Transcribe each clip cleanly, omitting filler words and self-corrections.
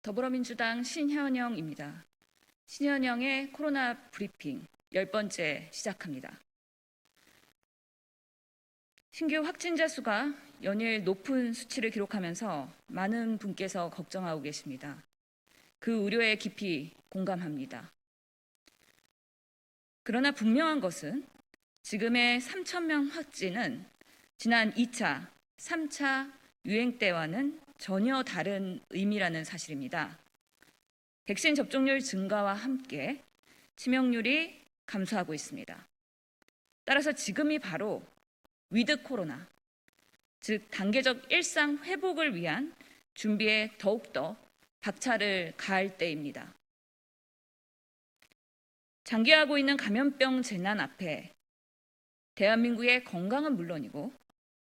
더불어민주당 신현영입니다. 신현영의 코로나 브리핑 10번째 시작합니다. 신규 확진자 수가 연일 높은 수치를 기록하면서 많은 분께서 걱정하고 계십니다. 그 우려에 깊이 공감합니다. 그러나 분명한 것은 지금의 3,000명 확진은 지난 2차, 3차 유행 때와는 전혀 다른 의미라는 사실입니다. 백신 접종률 증가와 함께 치명률이 감소하고 있습니다. 따라서 지금이 바로 위드 코로나, 즉 단계적 일상 회복을 위한 준비에 더욱더 박차를 가할 때입니다. 장기화하고 있는 감염병 재난 앞에 대한민국의 건강은 물론이고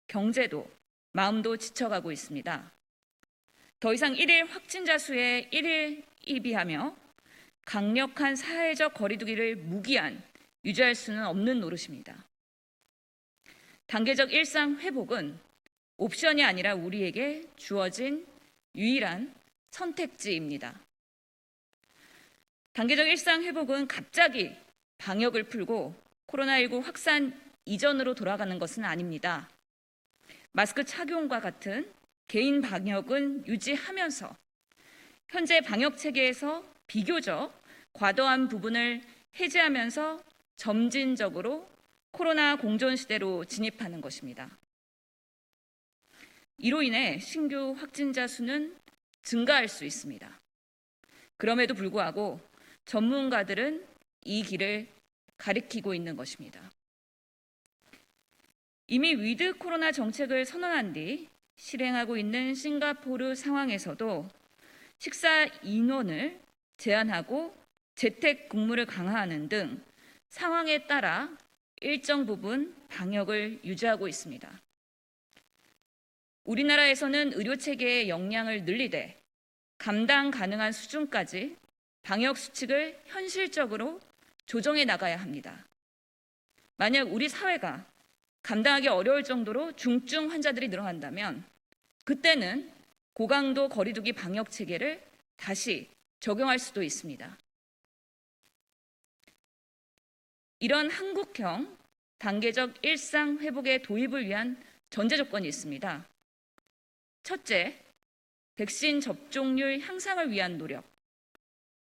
경제도 마음도 지쳐가고 있습니다. 더 이상 1일 확진자 수에 1일 입이하며 강력한 사회적 거리두기를 무기한 유지할 수는 없는 노릇입니다. 단계적 일상 회복은 옵션이 아니라 우리에게 주어진 유일한 선택지입니다. 단계적 일상 회복은 갑자기 방역을 풀고 코로나19 확산 이전으로 돌아가는 것은 아닙니다. 마스크 착용과 같은 개인 방역은 유지하면서 현재 방역 체계에서 비교적 과도한 부분을 해제하면서 점진적으로 코로나 공존 시대로 진입하는 것입니다. 이로 인해 신규 확진자 수는 증가할 수 있습니다. 그럼에도 불구하고 전문가들은 이 길을 가리키고 있는 것입니다. 이미 위드 코로나 정책을 선언한 뒤 실행하고 있는 싱가포르 상황에서도 식사 인원을 제한하고 재택 근무를 강화하는 등 상황에 따라 일정 부분 방역을 유지하고 있습니다. 우리나라에서는 의료 체계의 역량을 늘리되 감당 가능한 수준까지 방역 수칙을 현실적으로 조정해 나가야 합니다. 만약 우리 사회가 감당하기 어려울 정도로 중증 환자들이 늘어난다면 그때는 고강도 거리두기 방역 체계를 다시 적용할 수도 있습니다. 이런 한국형 단계적 일상 회복의 도입을 위한 전제 조건이 있습니다. 첫째, 백신 접종률 향상을 위한 노력.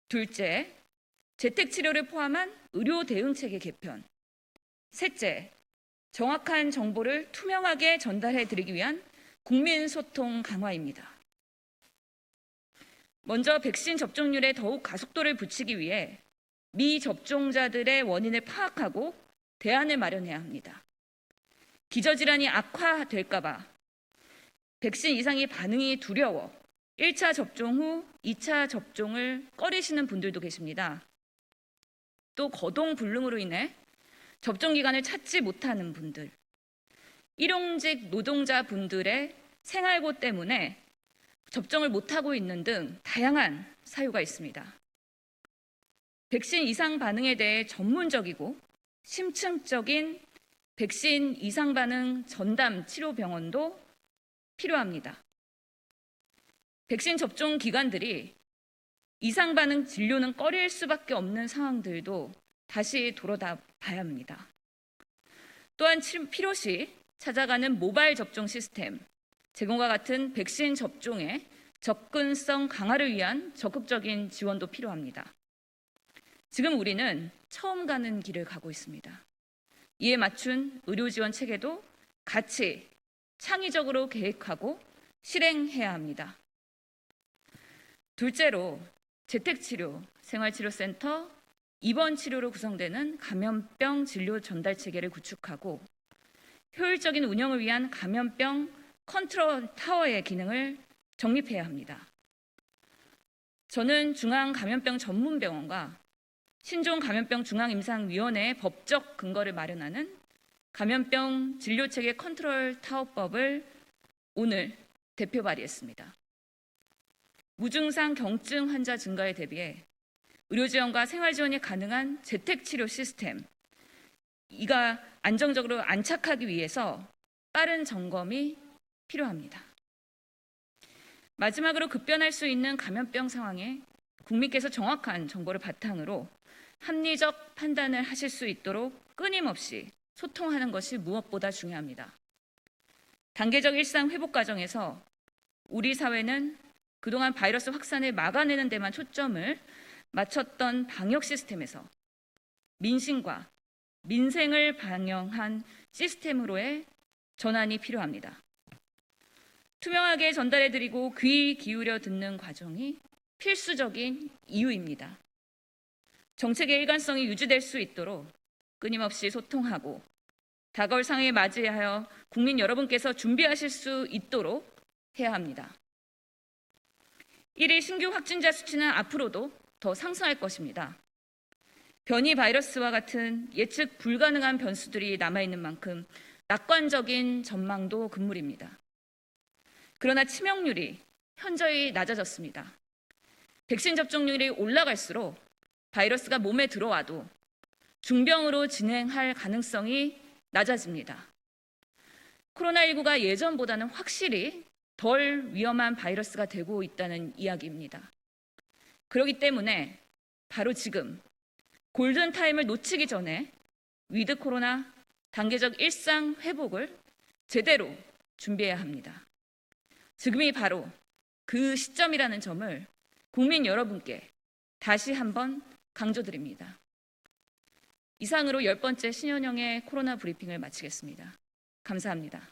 둘째, 재택치료를 포함한 의료 대응 체계 개편. 셋째, 정확한 정보를 투명하게 전달해 드리기 위한 국민 소통 강화입니다. 먼저 백신 접종률에 더욱 가속도를 붙이기 위해 미접종자들의 원인을 파악하고 대안을 마련해야 합니다. 기저질환이 악화될까 봐 백신 이상의 반응이 두려워 1차 접종 후 2차 접종을 꺼리시는 분들도 계십니다. 또 거동불능으로 인해 접종 기간을 찾지 못하는 분들, 일용직 노동자분들의 생활고 때문에 접종을 못하고 있는 등 다양한 사유가 있습니다. 백신 이상 반응에 대해 전문적이고 심층적인 백신 이상 반응 전담 치료 병원도 필요합니다. 백신 접종 기관들이 이상 반응 진료는 꺼릴 수밖에 없는 상황들도 다시 돌아봐야 합니다. 또한 필요시 찾아가는 모바일 접종 시스템 제공과 같은 백신 접종의 접근성 강화를 위한 적극적인 지원도 필요합니다. 지금 우리는 처음 가는 길을 가고 있습니다. 이에 맞춘 의료 지원 체계도 같이 창의적으로 계획하고 실행해야 합니다. 둘째로 재택치료, 생활치료센터, 입원치료로 구성되는 감염병 진료 전달 체계를 구축하고 효율적인 운영을 위한 감염병 컨트롤 타워의 기능을 정립해야 합니다. 저는 중앙감염병 전문병원과 신종감염병 중앙임상위원회의 법적 근거를 마련하는 감염병 진료체계 컨트롤 타워법을 오늘 대표 발의했습니다. 무증상 경증 환자 증가에 대비해 의료지원과 생활지원이 가능한 재택치료 시스템, 이가 안정적으로 안착하기 위해서 빠른 점검이 필요합니다. 마지막으로 급변할 수 있는 감염병 상황에 국민께서 정확한 정보를 바탕으로 합리적 판단을 하실 수 있도록 끊임없이 소통하는 것이 무엇보다 중요합니다. 단계적 일상 회복 과정에서 우리 사회는 그동안 바이러스 확산을 막아내는 데만 초점을 맞췄던 방역 시스템에서 민심과 민생을 반영한 시스템으로의 전환이 필요합니다. 투명하게 전달해드리고 귀 기울여 듣는 과정이 필수적인 이유입니다. 정책의 일관성이 유지될 수 있도록 끊임없이 소통하고 다가올 상황에 맞이하여 국민 여러분께서 준비하실 수 있도록 해야 합니다. 1일 신규 확진자 수치는 앞으로도 더 상승할 것입니다. 변이 바이러스와 같은 예측 불가능한 변수들이 남아있는 만큼 낙관적인 전망도 금물입니다. 그러나 치명률이 현저히 낮아졌습니다. 백신 접종률이 올라갈수록 바이러스가 몸에 들어와도 중병으로 진행할 가능성이 낮아집니다. 코로나19가 예전보다는 확실히 덜 위험한 바이러스가 되고 있다는 이야기입니다. 그렇기 때문에 바로 지금 골든타임을 놓치기 전에 위드 코로나 단계적 일상 회복을 제대로 준비해야 합니다. 지금이 바로 그 시점이라는 점을 국민 여러분께 다시 한번 강조드립니다. 이상으로 10번째 신현영의 코로나 브리핑을 마치겠습니다. 감사합니다.